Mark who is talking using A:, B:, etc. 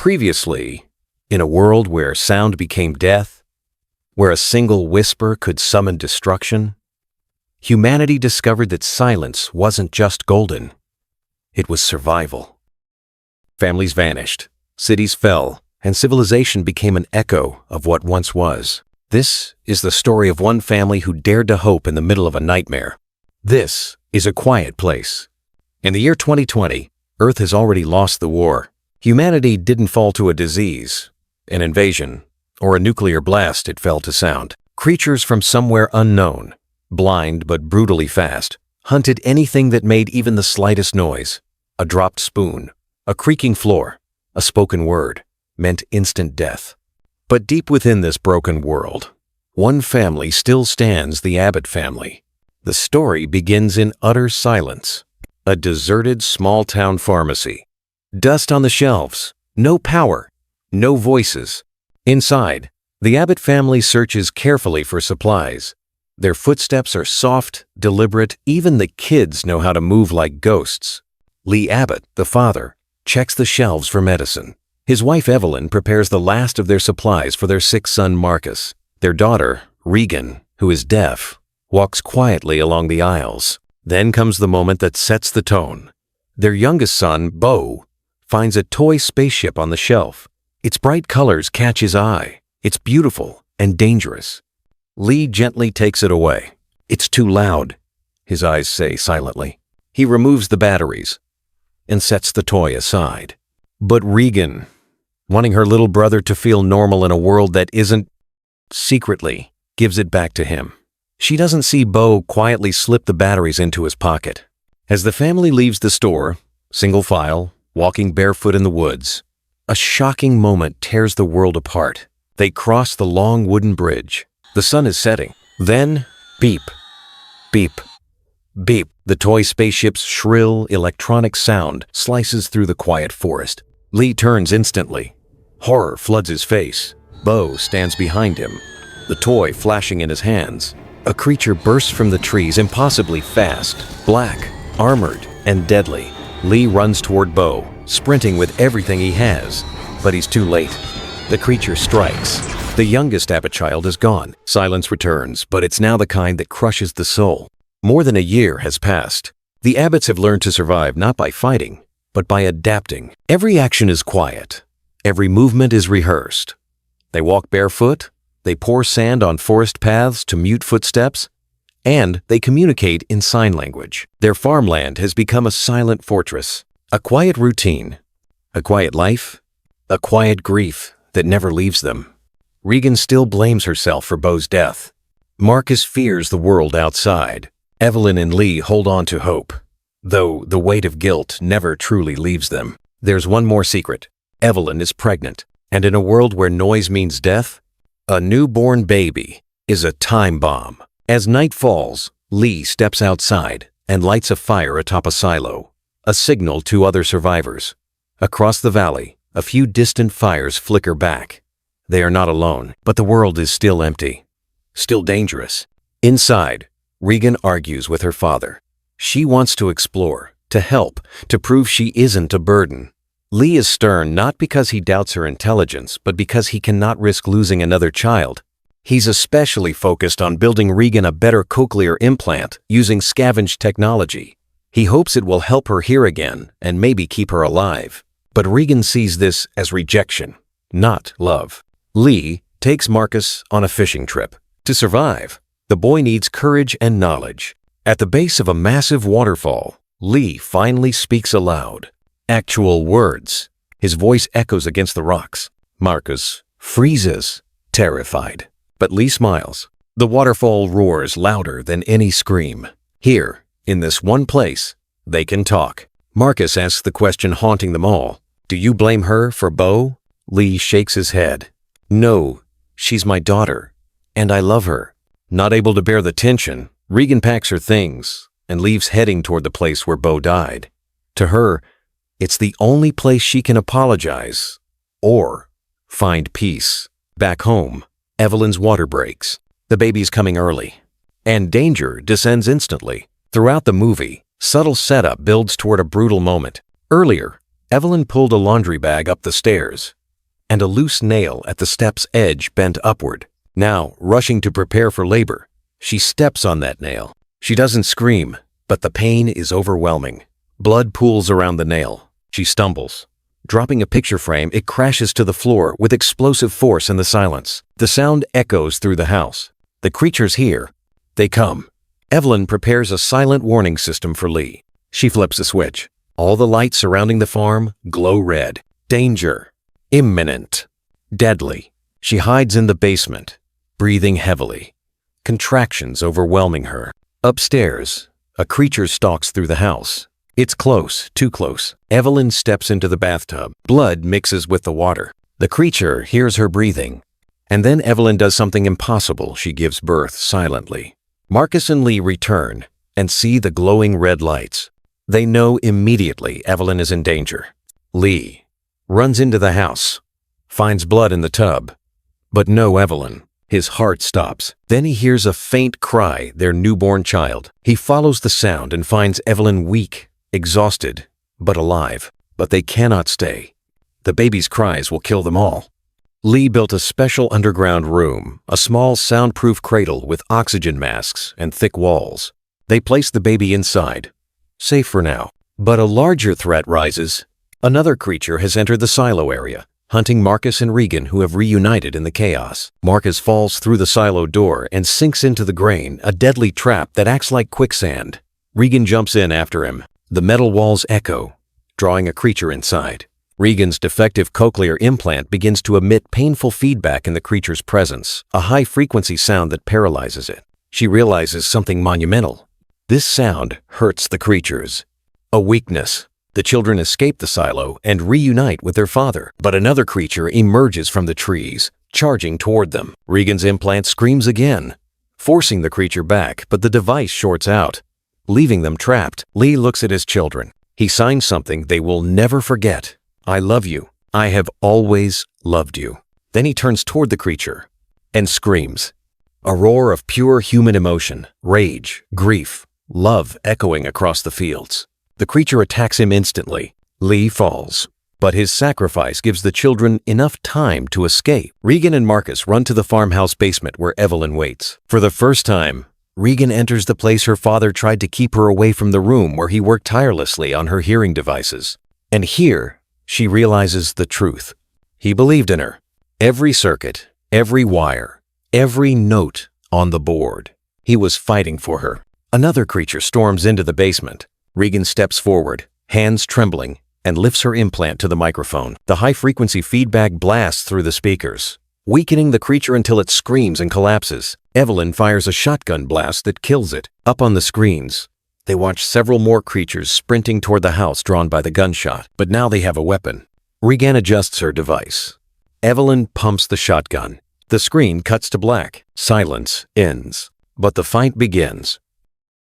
A: Previously, in a world where sound became death, where a single whisper could summon destruction, humanity discovered that silence wasn't just golden. It was survival. Families vanished, cities fell, and civilization became an echo of what once was. This is the story of one family who dared to hope in the middle of a nightmare. This is A Quiet Place. In the year 2020, Earth has already lost the war. Humanity didn't fall to a disease, an invasion, or a nuclear blast. It fell to sound. Creatures from somewhere unknown, blind but brutally fast, hunted anything that made even the slightest noise. A dropped spoon, a creaking floor, a spoken word meant instant death. But deep within this broken world, one family still stands, the Abbott family. The story begins in utter silence. A deserted small-town pharmacy. Dust on the shelves, no power, no voices. Inside, the Abbott family searches carefully for supplies. Their footsteps are soft, deliberate. Even the kids know how to move like ghosts. Lee Abbott, the father, checks the shelves for medicine. His wife Evelyn prepares the last of their supplies for their sick son Marcus. Their daughter, Regan, who is deaf, walks quietly along the aisles. Then comes the moment that sets the tone. Their youngest son, Bo, finds a toy spaceship on the shelf. Its bright colors catch his eye. It's beautiful and dangerous. Lee gently takes it away. It's too loud, his eyes say silently. He removes the batteries and sets the toy aside. But Regan, wanting her little brother to feel normal in a world that isn't, secretly gives it back to him. She doesn't see Bo quietly slip the batteries into his pocket. As the family leaves the store, single file, walking barefoot in the woods, a shocking moment tears the world apart. They cross the long wooden bridge. The sun is setting. Then, beep, beep, beep. The toy spaceship's shrill, electronic sound slices through the quiet forest. Lee turns instantly. Horror floods his face. Bo stands behind him, the toy flashing in his hands. A creature bursts from the trees, impossibly fast, black, armored, and deadly. Lee runs toward Bo, sprinting with everything he has, but he's too late. The creature strikes. The youngest Abbott child is gone. Silence returns, but it's now the kind that crushes the soul. More than a year has passed. The Abbotts have learned to survive not by fighting, but by adapting. Every action is quiet. Every movement is rehearsed. They walk barefoot. They pour sand on forest paths to mute footsteps, and they communicate in sign language. Their farmland has become a silent fortress, a quiet routine, a quiet life, a quiet grief that never leaves them. Regan still blames herself for Bo's death. Marcus fears the world outside. Evelyn and Lee hold on to hope, though the weight of guilt never truly leaves them. There's one more secret. Evelyn is pregnant, and in a world where noise means death, a newborn baby is a time bomb. As night falls, Lee steps outside and lights a fire atop a silo, a signal to other survivors. Across the valley, a few distant fires flicker back. They are not alone, but the world is still empty, still dangerous. Inside, Regan argues with her father. She wants to explore, to help, to prove she isn't a burden. Lee is stern not because he doubts her intelligence, but because he cannot risk losing another child. He's especially focused on building Regan a better cochlear implant using scavenged technology. He hopes it will help her hear again and maybe keep her alive. But Regan sees this as rejection, not love. Lee takes Marcus on a fishing trip. To survive, the boy needs courage and knowledge. At the base of a massive waterfall, Lee finally speaks aloud. Actual words. His voice echoes against the rocks. Marcus freezes, terrified. But Lee smiles. The waterfall roars louder than any scream. Here, in this one place, they can talk. Marcus asks the question haunting them all. Do you blame her for Bo? Lee shakes his head. No, she's my daughter, and I love her. Not able to bear the tension, Regan packs her things and leaves heading toward the place where Bo died. To her, it's the only place she can apologize or find peace. Back home, Evelyn's water breaks. The baby's coming early, and danger descends instantly. Throughout the movie, subtle setup builds toward a brutal moment. Earlier, Evelyn pulled a laundry bag up the stairs, and a loose nail at the step's edge bent upward. Now, rushing to prepare for labor, she steps on that nail. She doesn't scream, but the pain is overwhelming. Blood pools around the nail. She stumbles. Dropping a picture frame, it crashes to the floor with explosive force in the silence. The sound echoes through the house. The creatures hear. They come. Evelyn prepares a silent warning system for Lee. She flips a switch. All the lights surrounding the farm glow red. Danger. Imminent. Deadly. She hides in the basement, breathing heavily. Contractions overwhelming her. Upstairs, a creature stalks through the house. It's close, too close. Evelyn steps into the bathtub. Blood mixes with the water. The creature hears her breathing. And then Evelyn does something impossible. She gives birth silently. Marcus and Lee return and see the glowing red lights. They know immediately Evelyn is in danger. Lee runs into the house, finds blood in the tub, but no Evelyn. His heart stops. Then he hears a faint cry, their newborn child. He follows the sound and finds Evelyn weak, exhausted, but alive. But they cannot stay. The baby's cries will kill them all. Lee built a special underground room, a small soundproof cradle with oxygen masks and thick walls. They placed the baby inside, safe for now. But a larger threat rises. Another creature has entered the silo area, hunting Marcus and Regan, who have reunited in the chaos. Marcus falls through the silo door and sinks into the grain, a deadly trap that acts like quicksand. Regan jumps in after him. The metal walls echo, drawing a creature inside. Regan's defective cochlear implant begins to emit painful feedback in the creature's presence, a high-frequency sound that paralyzes it. She realizes something monumental. This sound hurts the creatures. A weakness. The children escape the silo and reunite with their father, but another creature emerges from the trees, charging toward them. Regan's implant screams again, forcing the creature back, but the device shorts out, leaving them trapped. Lee looks at his children. He signs something they will never forget. I love you. I have always loved you. Then he turns toward the creature and screams. A roar of pure human emotion, rage, grief, love echoing across the fields. The creature attacks him instantly. Lee falls, but his sacrifice gives the children enough time to escape. Regan and Marcus run to the farmhouse basement where Evelyn waits. For the first time, Regan enters the place her father tried to keep her away from the room where he worked tirelessly on her hearing devices. And here, she realizes the truth. He believed in her. Every circuit, every wire, every note on the board. He was fighting for her. Another creature storms into the basement. Regan steps forward, hands trembling, and lifts her implant to the microphone. The high-frequency feedback blasts through the speakers, weakening the creature until it screams and collapses. Evelyn fires a shotgun blast that kills it. Up on the screens, they watch several more creatures sprinting toward the house drawn by the gunshot, but now they have a weapon. Regan adjusts her device. Evelyn pumps the shotgun. The screen cuts to black. Silence ends. But the fight begins.